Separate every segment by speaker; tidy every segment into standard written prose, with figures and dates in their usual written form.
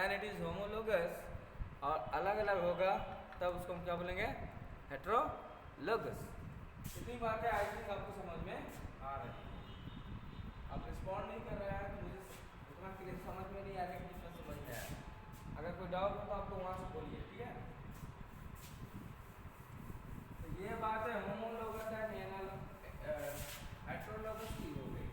Speaker 1: When it is homologous और अलग अलग होगा तब उसको हम क्या बोलेंगे, हेट्रोलोगस। इतनी बातें आई थिंक आपको समझ में आ रही है। आप रिस्पॉन्ड नहीं कर रहे हैं तो मुझे उतना क्लियर समझ में नहीं आ रहा कि कितना समझ में आया। अगर कोई डाउट हो तो आप तो वहाँ से बोलिए, ठीक है। तो ये बात है होमोलोगस एंड हेट्रोलोगस की हो गई।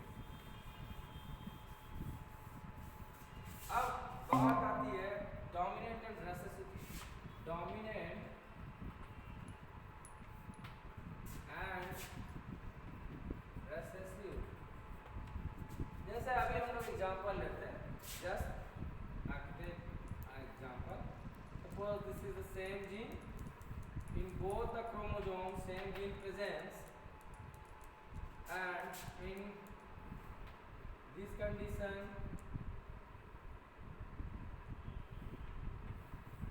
Speaker 1: अब बात आती है dominant and recessive. Dominant and recessive, जैसे अभी हम लोग एग्जांपल लेते हैं, just example, suppose this is the same gene in both the chromosomes, same gene presence, and in this condition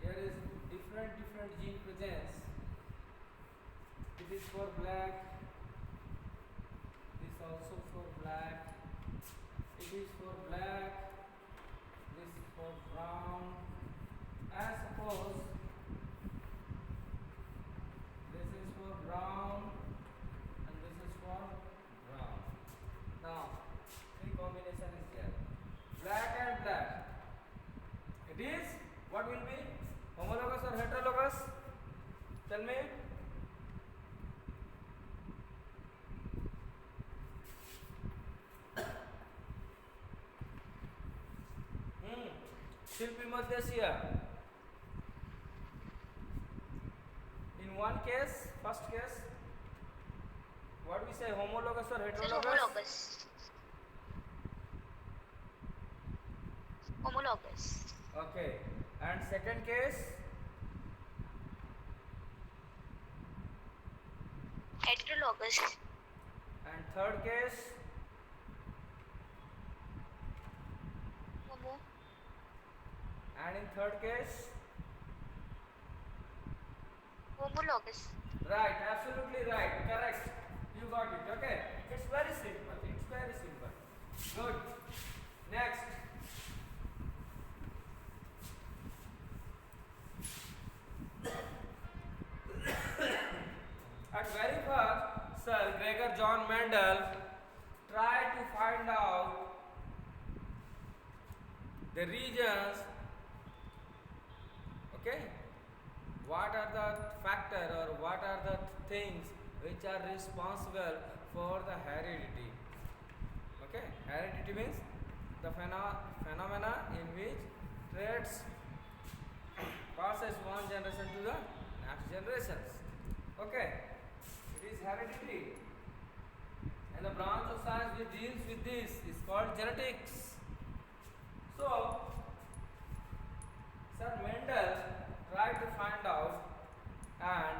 Speaker 1: there is different gene presence. It is for black, this also for black, it is for black, this for brown, and suppose this is for brown and this is for brown. Now three combination is there, black and black. It is what will be, homologous or heterologous? Tell me. Shilpi Madhyasya. In one case, first case, what we say, homologous or heterologous?
Speaker 2: Homologous.
Speaker 1: Okay. And second case?
Speaker 2: Heterologous.
Speaker 1: And third case?
Speaker 2: Homo.
Speaker 1: And in third case?
Speaker 2: Homologous.
Speaker 1: Right, absolutely right, correct. You got it, okay? It's very simple, it's very simple. Good. Next. At very first, Sir Gregor John Mendel tried to find out the regions, okay, what are the factor or what are the things which are responsible for the heredity. Okay, heredity means the phenomena in which traits passes one generation to the next generations. Okay, it is heredity, and the branch of science which deals with this is called genetics. So Sir Mendel tried to find out and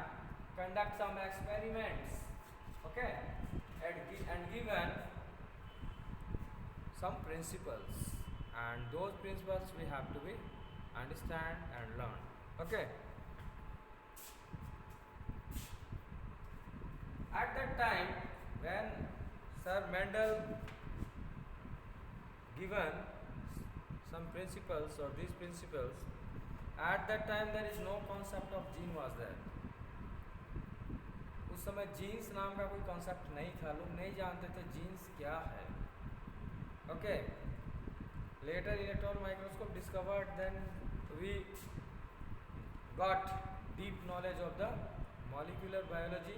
Speaker 1: conduct some experiments, okay, and given some principles, and those principles we have to be understand and learn. Okay. At that time when Sir Mendel given some principles or these principles, at that time there is no concept of gene was there. उस समय jeans नाम का कोई concept नहीं था, लोग नहीं जानते थे जीन्स क्या है. Okay, later electron microscope discovered, then we got deep knowledge of the molecular biology,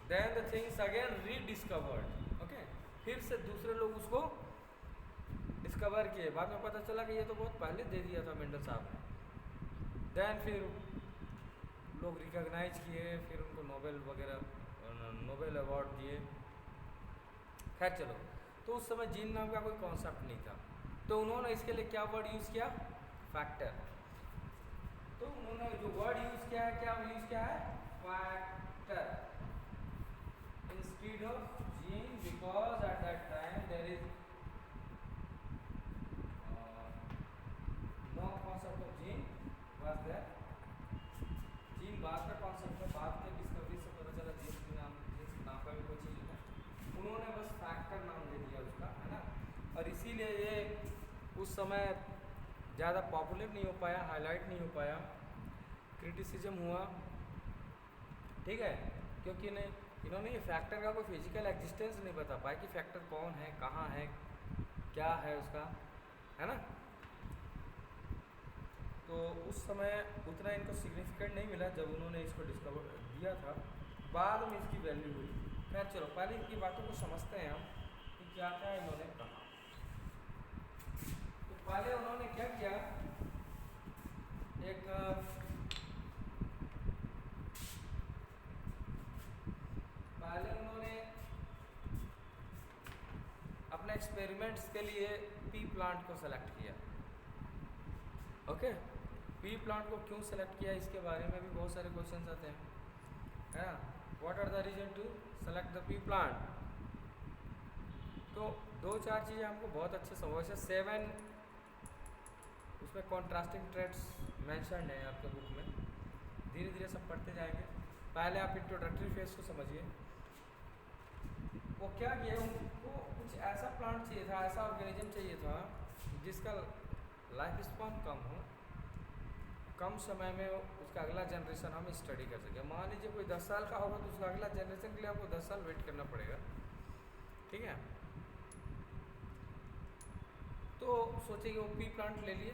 Speaker 1: then the things again rediscovered. Okay, फिर से दूसरे लोग उसको डिस्कवर किए, बाद में पता चला कि ये तो बहुत पहले दे दिया था मेंडल साहब ने. देन फिर लोग रिकॉग्नाइज किए, फिर उनको नोबेल वगैरह नोबेल अवार्ड दिए. खैर चलो, तो उस समय जीन नाम का कोई कॉन्सेप्ट नहीं था, तो उन्होंने इसके लिए क्या वर्ड यूज़ किया, फैक्टर. तो उन्होंने जो वर्ड यूज़ किया है, क्या यूज़ किया है, factor instead of gene, because at that time there is no concept of gene was there. Gene बाद का कॉन्सेप्ट है, बाद के डिस्कवरी से पता चला जीन्स के नाम का भी कोई चीज़ है. उन्होंने बस फैक्टर नाम दे दिया उसका, है ना. और इसीलिए ये उस समय ज़्यादा पॉपुलर नहीं हो पाया, हाईलाइट नहीं हो पाया, क्रिटिसिज्म हुआ, ठीक है, क्योंकि इन्होंने ये फैक्टर का कोई फिजिकल एग्जिस्टेंस नहीं बता पाया कि फैक्टर कौन है, कहाँ है, क्या है उसका, है ना। तो उस समय उतना इनको सिग्निफिकेंट नहीं मिला जब उन्होंने इसको डिस्कवर दिया था, बाद में इसकी वैल्यू हुई। खैर चलो पहले इनकी बातों को समझते हैं हम कि क्या क्या इन्होंने कहा। तो पहले उन्होंने क्या किया, एक पहले उन्होंने अपने एक्सपेरिमेंट्स के लिए पी प्लांट को सेलेक्ट किया। ओके, पी प्लांट को क्यों सेलेक्ट किया इसके बारे में भी बहुत सारे क्वेश्चन आते हैं, है ना। What are the reason to select the P plant. तो दो चार चीज़ें हमको बहुत अच्छे समझ, 7 उसमें कॉन्ट्रास्टिंग ट्रेड्स मेंशन्ड है आपके बुक में, धीरे धीरे सब पढ़ते जाएंगे। पहले आप इंट्रोडक्टरी फेज को समझिए। वो क्या किया, उनको कुछ ऐसा प्लांट चाहिए था, ऐसा ऑर्गेनिज्म चाहिए था जिसका लाइफ स्पैन कम हो, कम समय में उसका अगला जनरेशन हम स्टडी कर सकें। मान लीजिए कोई 10 साल का होगा तो उसका अगला जनरेशन के लिए आपको 10 साल वेट करना पड़ेगा, ठीक है। तो सोचिए कि वो पी प्लांट ले लिए।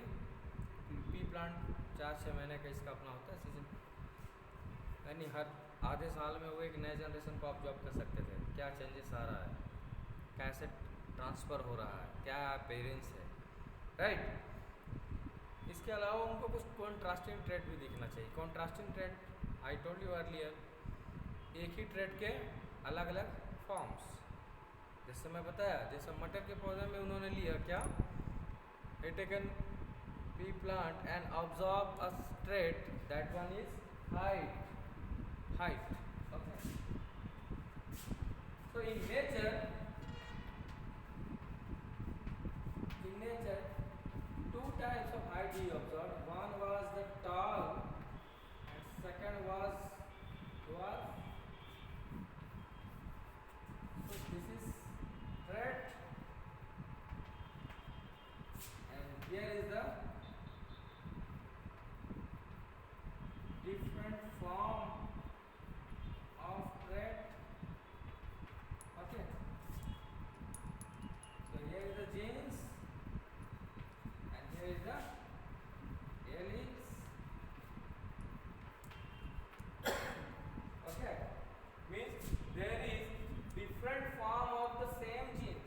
Speaker 1: पी प्लांट 4-6 महीने का इसका अपना होता है सीजन, यानी हर आधे साल में वो एक नए जनरेशन को आप जॉब कर सकते थे, क्या चेंजेस आ रहा है, कैसे ट्रांसफ़र हो रहा है, क्या पेरेंट्स है, राइट। इसके अलावा उनको कुछ कॉन्ट्रास्टिंग ट्रेड भी दिखना चाहिए। Contrasting trade I told you earlier, एक ही ट्रेड के अलग अलग फॉर्म्स, जैसे मैं बताया, जैसे मटर के पौधे में उन्होंने लिया क्या, it taken pea plant and absorb a trait, that one is height, okay. So in nature two types of height he observed. One was the tall and second was dwarf. So this is trait and here is the different form of trait, okay. So here is the genes and here is the helix, okay. Means there is different form of the same genes,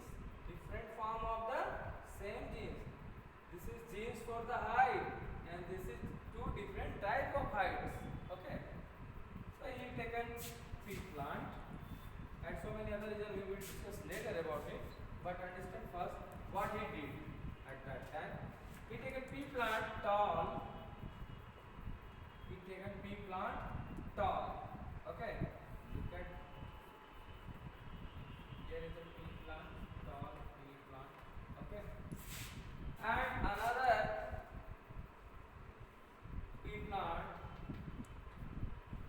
Speaker 1: different form of the same genes. This is genes for the height and this is two different type of heights, okay. So he taken pea plant and so many other results we will discuss later about it, but understand first what he did at that time. He taken pea plant tall, he taken pea plant tall, okay. Look at here is the pea plant, tall pea plant, okay. And another pea plant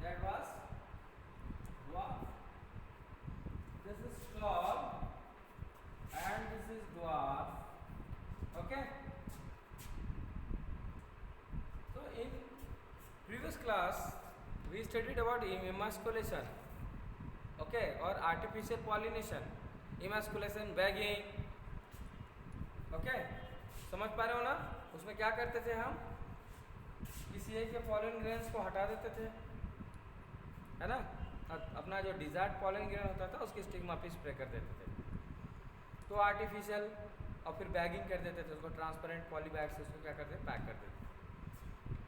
Speaker 1: that was dwarf. This is tall and this is dwarf, okay. So in previous class we studied about emasculation, okay, or artificial pollination, emasculation, bagging, okay. समझ पा रहे हो ना। उसमें क्या करते थे हम, किसी एक के पॉलन ग्रेन्स को हटा देते थे, है ना, अपना जो डिजायर्ड पॉलन ग्रेन होता था उसकी स्टिग्मा पे स्प्रे कर देते थे, तो आर्टिफिशियल, और फिर बैगिंग कर देते थे उसको, ट्रांसपेरेंट पॉली बैग से उसको क्या करते पैक कर देते।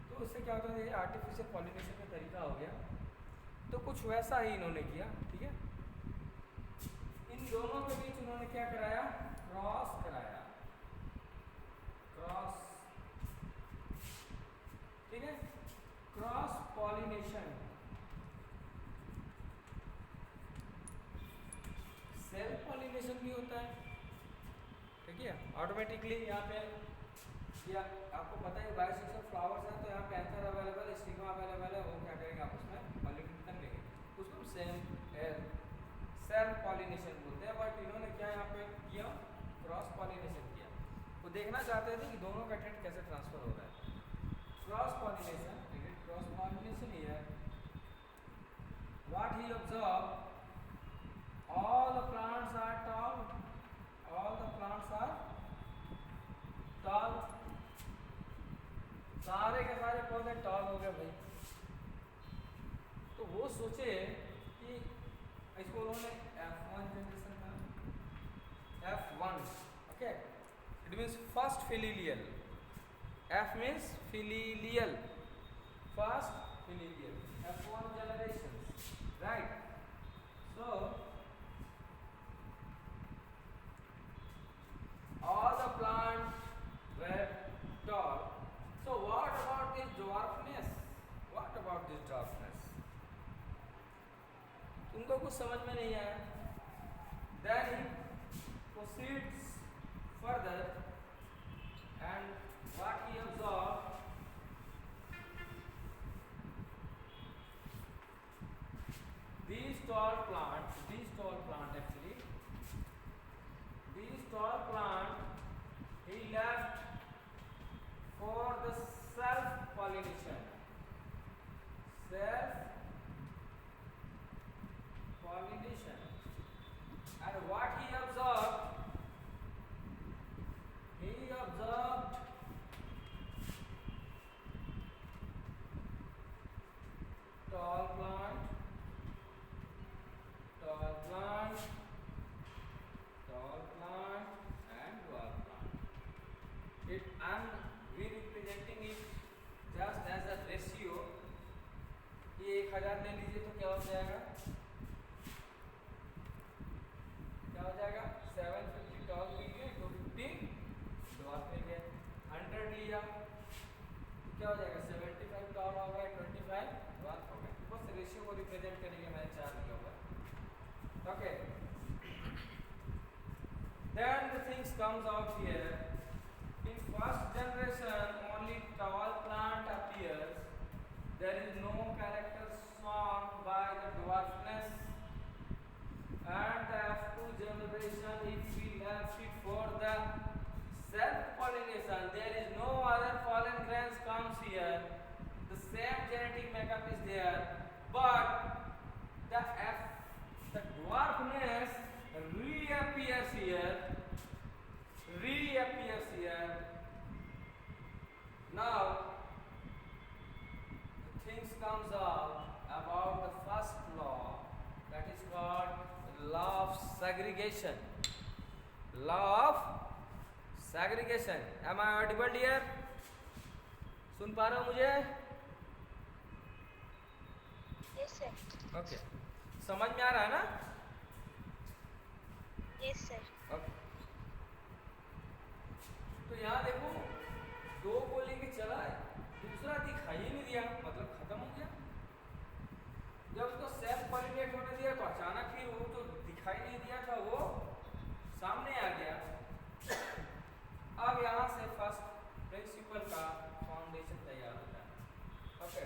Speaker 1: तो उससे क्या होता है, ये आर्टिफिशियल पॉलिनेशन का तरीका हो गया। तो कुछ वैसा ही इन्होंने किया, ठीक है। इन दोनों के बीच उन्होंने क्या कराया, क्रॉस कराया, क्रॉस, ठीक है, क्रॉस पॉलिनेशन। सेल्फ पॉलिनेशन भी होता है, ठीक है, ऑटोमेटिकली। यहाँ पे या आपको पता है बायोसेक्सुअल फ्लावर्स हैं, तो यहाँ पे एंथर अवेलेबल, स्टिग्मा अवेलेबल है, वो क्या करेंगे आप उसमें पॉलिनेट कर लेंगे, उसको सेल्फ पॉलिनेशन बोलते हैं। बट इन्होंने क्या यहाँ पे किया, क्रॉस पॉलिनेशन किया। तो देखना चाहते थे कि दोनों का ट्रेड कैसे ट्रांसफर हो रहा है। Cross pollination, cross pollination here, what he observed, all the plants are tall, all the plants are tall, सारे के सारे पौधे टॉल हो गए भाई। तो वो सोचे कि इसको उन्होंने F1 जनरेशन का, F1, okay, it means first filial, F means filial, first filial, F1 generation, right? So all the plants were tall. So what about this dwarfness? What about this dwarfness? तुमको कुछ समझ में नहीं आया? Then he proceeds further and what he observed, these tall plants actually, these tall plants he left for the self-pollination. Self-pollination. And what he observed? He observed tall plant, tall plant, tall plant and dwarf plant. It, I'm representing it just as a ratio. ये 1000 ले लीजिए तो क्या हो जाएगा? क्या हो जाएगा? 750 टॉल मिल गए, 250 डॉट मिल गए। 100 लिया क्या हो जाएगा? 75 टॉल हो गए, 25 डॉट हो गए। बस रेशियो को रिप्रेजेंट करेंगे, मैंने 4 लिया होगा। Okay, then the things comes out here. In first generation only tall plant appears. There is no character shown by the dwarfness. And the F2 generation, if we left it for the self-pollination, there is no other pollen grains comes here. The same genetic makeup is there, but the dwarfness reappears here. Now things comes out about the first law, that is called law of segregation. Law of segregation. Am I audible dear? सुन पा रहे हो मुझे?
Speaker 2: Yes sir.
Speaker 1: Okay. समझ में आ रहा है ना?
Speaker 2: Yes sir.
Speaker 1: Okay. तो यहाँ देखो, 2 को लेके चला है, दूसरा दिखाई ही नहीं दिया, मतलब खत्म हो गया। जब उसको सेल्फ पॉलिनेट होने दिया तो अचानक फिर वो जो दिखाई नहीं दिया था वो सामने आ गया। अब यहाँ से फर्स्ट प्रिंसिपल का फाउंडेशन तैयार होता है। ओके,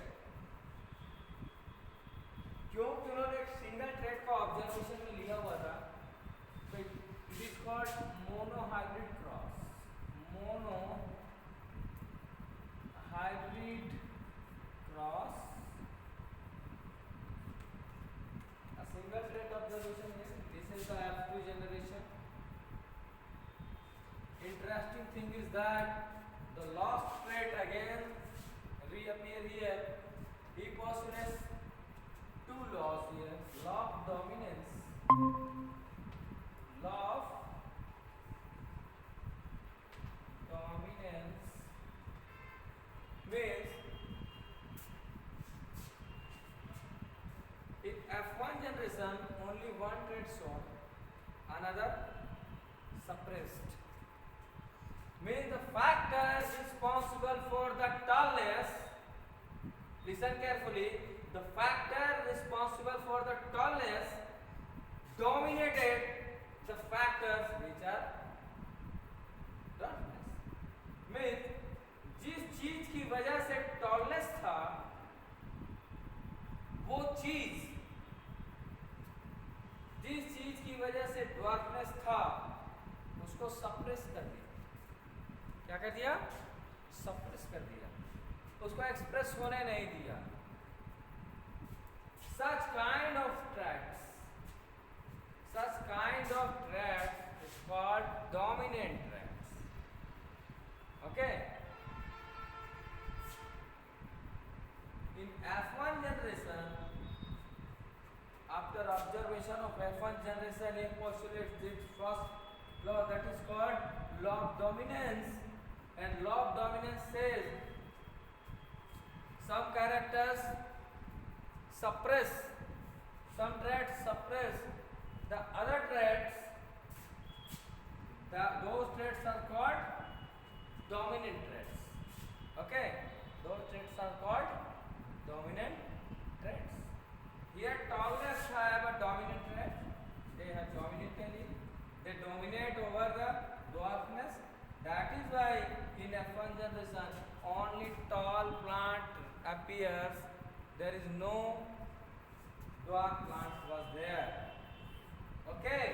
Speaker 1: क्योंकि उन्होंने एक सिंगल ट्रेड का ऑब्जर्वेशन में लिया हुआ था, तो it is called monohybrid cross. Monohybrid cross, a single trait observation here. This is the F2 generation. Interesting thing is that the lost trait again reappear here. He postulates 2 laws here. Law of dominance. Law of dominance means in F1 generation only one trait shown, another suppressed. Means the factor responsible for the tallness, listen carefully, the factor responsible for the tallness dominated the factors which are tallness. Means जिस चीज की वजह से tallness था, वो चीज जिस चीज की वजह से ड्वार्फनेस था उसको सप्रेस कर दिया। किया, सप्रेस कर दिया, उसको एक्सप्रेस होने नहीं दिया। Such kind of traits is called dominant traits. Okay. In F1 generation, after observation of F1 generation, he postulates its first law, that is called law of dominance, and law of dominance says some characters suppress, some traits suppress the other traits, those traits are called dominant traits. Okay, those traits are called dominant traits. Here tallness have a dominant trait, they have dominatingly, they dominate over the dwarfness. That is why in F1 generation only tall plant appears, there is no dwarf plant was there. Okay,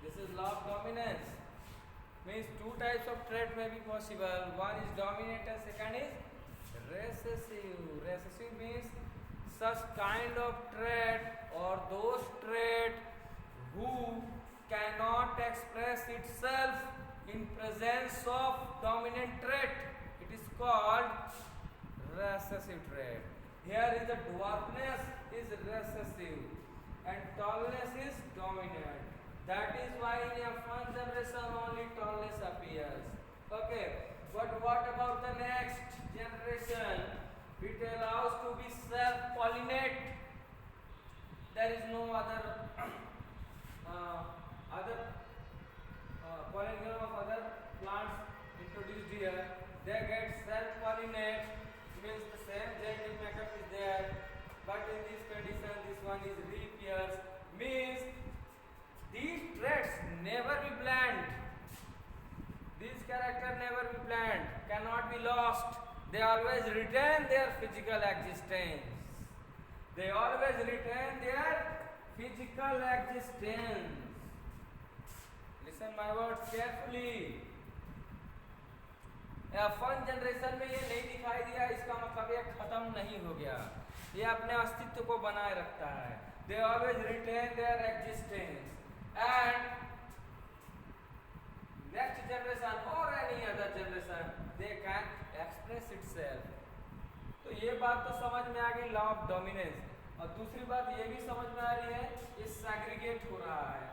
Speaker 1: this is law of dominance. Means two types of trait may be possible. One is dominant and second is recessive. Recessive means such kind of trait or those traits who cannot express itself in presence of dominant trait. It is called recessive trait. Here is the dwarfness is recessive and tallness is dominant. That is why in F1 generation only tallness appears. Okay, but what about the next generation? It allows to be self-pollinate. There is no other pollination of other plants introduced here. They get self-pollinate, means the same genetic makeup is there, but in this condition this one is reappears, means these traits never be blend. These characters never be blend, cannot be lost. They always retain their physical existence. They always retain their physical existence. Listen my words carefully. F1 generation में ये नहीं दिखाई दिया, इसका मतलब ये खत्म नहीं हो गया, ये अपने अस्तित्व को बनाए रखता है. They always retain their existence and next generation or any other generation they can express itself. तो ये बात तो समझ में आ गई लॉ ऑफ डोमिनेंस. और दूसरी बात ये भी समझ में आ रही है, ये सैग्रीगेट हो रहा है.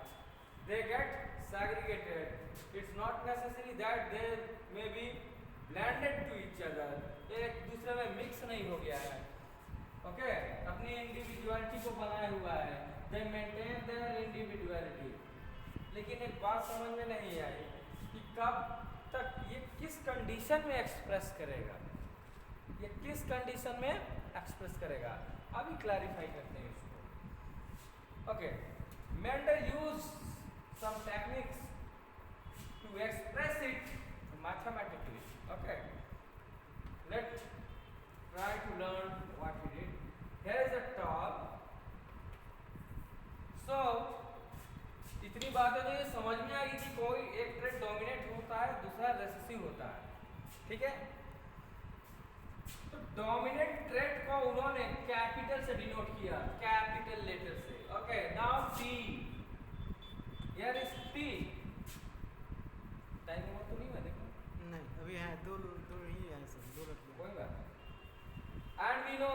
Speaker 1: They get segregated. It's not necessary that they may be blended to each other. ये एक दूसरे में मिक्स नहीं हो गया है. ओके, अपनी इंडिविजुअलिटी को बनाए हुआ है. They maintain their individuality. लेकिन एक बात समझ में नहीं आई कि कब तक ये किस कंडीशन में एक्सप्रेस करेगा, ये किस कंडीशन में एक्सप्रेस करेगा. अभी क्लैरिफाई करते हैं इसको. Okay, Mendel use some techniques to express it mathematically. Okay, let's try to learn what we did. Here is a tall. So इतनी बातें तो ये समझ में आ गई कि कोई एक ट्रेट डोमिनेट होता है, दूसरा रेसेसिव होता है. ठीक है, तो डोमिनेंट ट्रेट को उन्होंने कैपिटल से डिनोट किया, कैपिटल लेटर से. Okay, now T, here is T. Time हुआ तो नहीं है, देखो
Speaker 3: नहीं अभी है, दो ही है सर, दो लड़कियां.
Speaker 1: कोई बात. And we know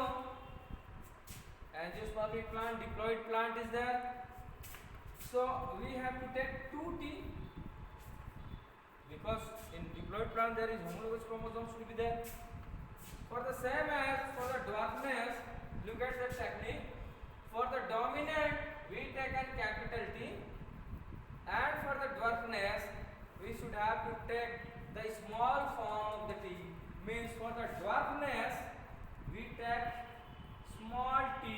Speaker 1: angiospermic plant, diploid plant is there, so we have to take 2T because in diploid plant there is homologous chromosomes should be there. For the same as for the dwarfness, look at the technique. For the dominant we take a capital T, and for the dwarfness we should have to take the small form of the T. Means for the dwarfness we take small t,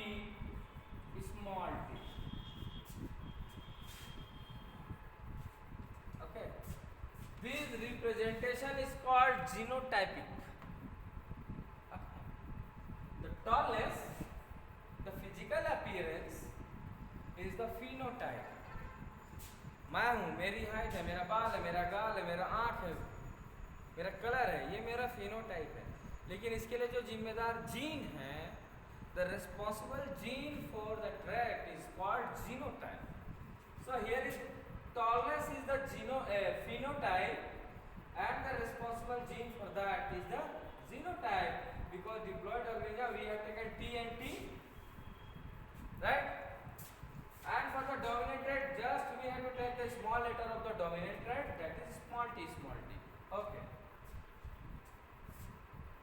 Speaker 1: small t. Okay, this representation is called genotypic. The tallness, the physical appearance is the phenotype. मैं हूँ, मेरी height है, मेरा बाल है, मेरा गाल है, मेरा आँख है, मेरा कलर है, ये मेरा फिनोटाइप है। लेकिन इसके लिए जो जिम्मेदार जीन है, the responsible gene for the trait is called genotype. So here is tallness is the phenotype, and the responsible gene for that is the genotype. Because diploid organism we have taken T and T, right? And for the dominant trait, just we have to take the small letter of the dominant trait, that is small t, small t. Okay.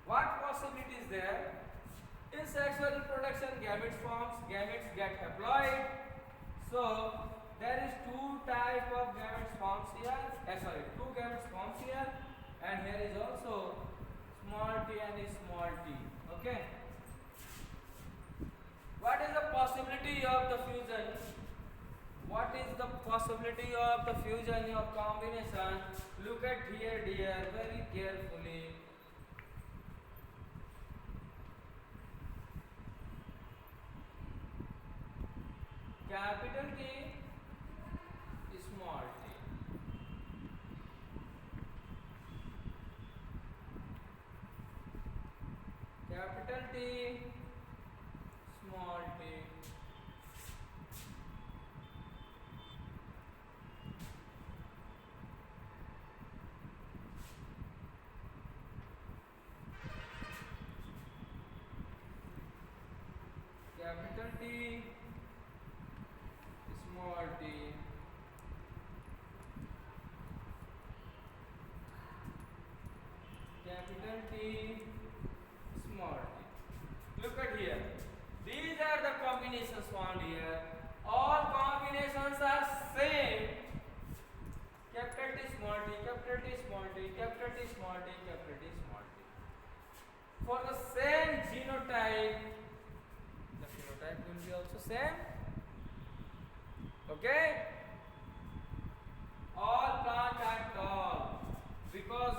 Speaker 1: What possibility is there? In sexual reproduction, gametes forms, gametes get haploid. So there is two type of gametes forms here. Two gametes forms here, and here is also small t and small t. Okay. What is the possibility of the fusion? What is the possibility of the fusion or combination? Look at here, dear, very carefully. Capital T, small t. Capital T, small t. Capital T, small t. Capital T, small t. Look at here. These are the combinations found here. All combinations are same. Capital T, small t, capital T, small t, capital T, small t, capital T, small t. For the same genotype, the phenotype will be also same. Okay? All plants are tall because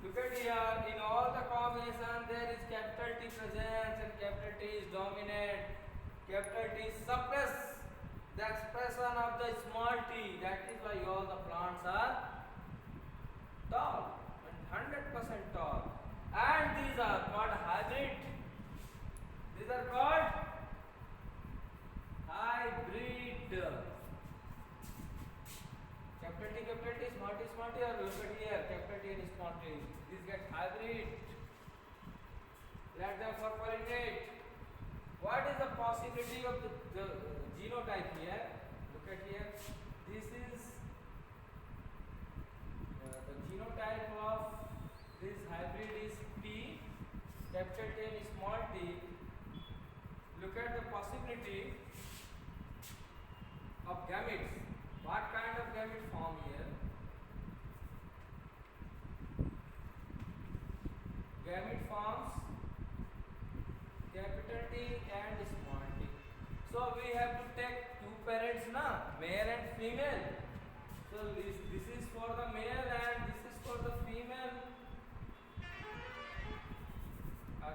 Speaker 1: look at here, in all the combination there is capital T presence and capital T is dominant. Capital T suppress the expression of the small t. That is why all the plants are tall and 100% tall. And these are called hybrid. These are called hybrid. Capital T, small t, or look at here, capital T and small t. These get hybrid. Let them for pollinate. What is the possibility of the genotype here? Look at here. This is the genotype of this hybrid is T, capital T and small t. Look at the possibility of gametes. What kind of gamete form here? Gamete forms capital T and small t. So we have to take two parents, na, male and female. So this is for the male and this is for the female.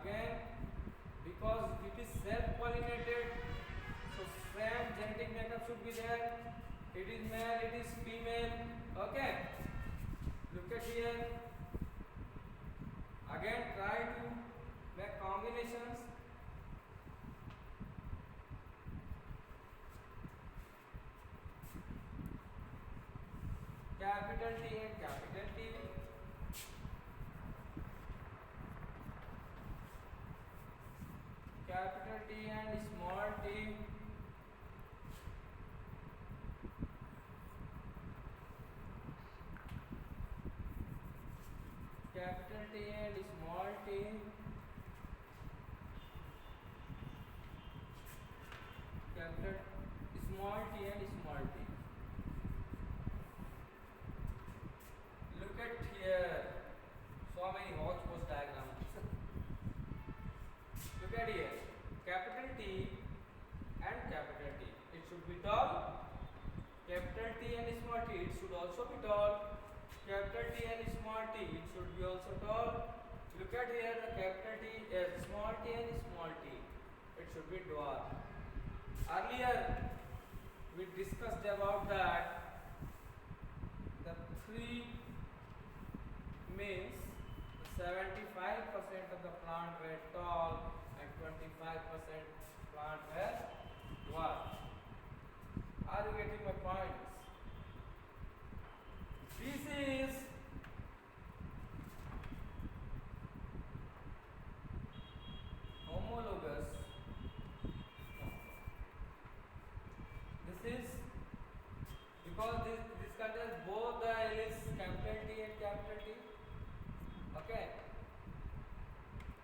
Speaker 1: Again, because it is self-pollinated, so same genetic makeup should be there. It is male, it is female. Okay. Look at here. Again, try to make combinations. Capital T and capital T. Capital T and small t. Capital T and small t. Capital small t and small t. Look at here. So many hodgepodge diagrams. Look at here. Capital T and capital T. It should be tall. Capital T and small t. It should also be tall. Capital T and small t, it should be also tall. Look at here, the capital T, small t and small t, it should be dwarf. Earlier we discussed about that the three means points. This is homologous. This is because this contains both the alleles capital T and capital T. Okay,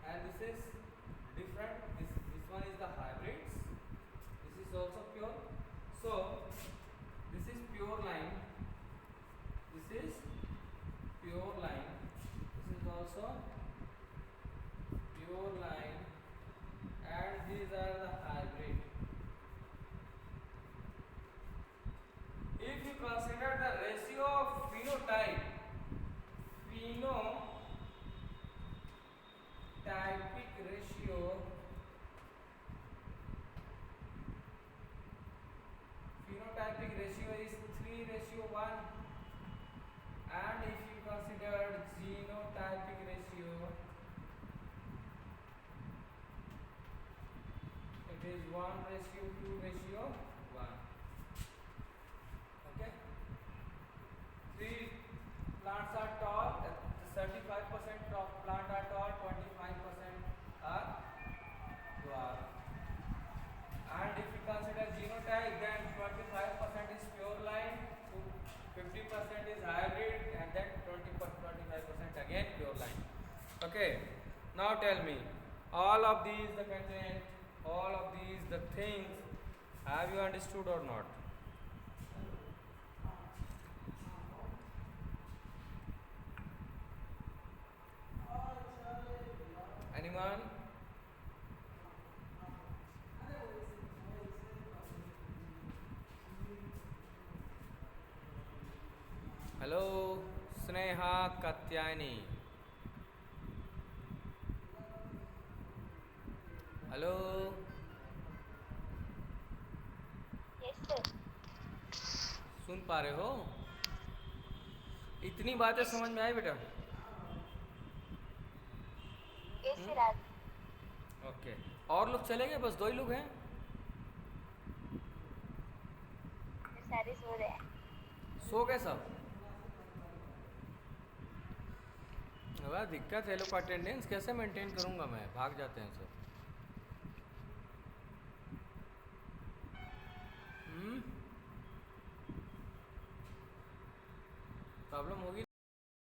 Speaker 1: and this is different. This one is the hybrids. This is also pure. So this is pure line. This is pure line. This is also pure line, and these are the hybrid. If you consider the ratio of phenotypic ratio, phenotypic ratio is 3:1, and if you consider genotypic ratio, it is 1:2:1. Okay, 3 plants are tall, 35% of plant are tall, 25% are dwarf. And if you consider genotype, then 25% is pure line, 50% is hybrid, and then 25% again pure line. Okay, now tell me, all of these the content, all of these the things, have you understood or not? Anyone? Hello, Sneha Katyani. Hello.
Speaker 2: Yes, sir.
Speaker 1: सुन पा रहे हो? इतनी बातें समझ में आई बेटा?
Speaker 2: Yes, sir.
Speaker 1: Okay, और लोग चले गए? बस 2 ही लोग हैं?
Speaker 2: सारे सो रहे हैं।
Speaker 1: सो गए सब? बड़ा दिक्कत है, लोग का अटेंडेंस कैसे मेंटेन करूंगा मैं? भाग जाते हैं सब। प्रॉब्लम होगी।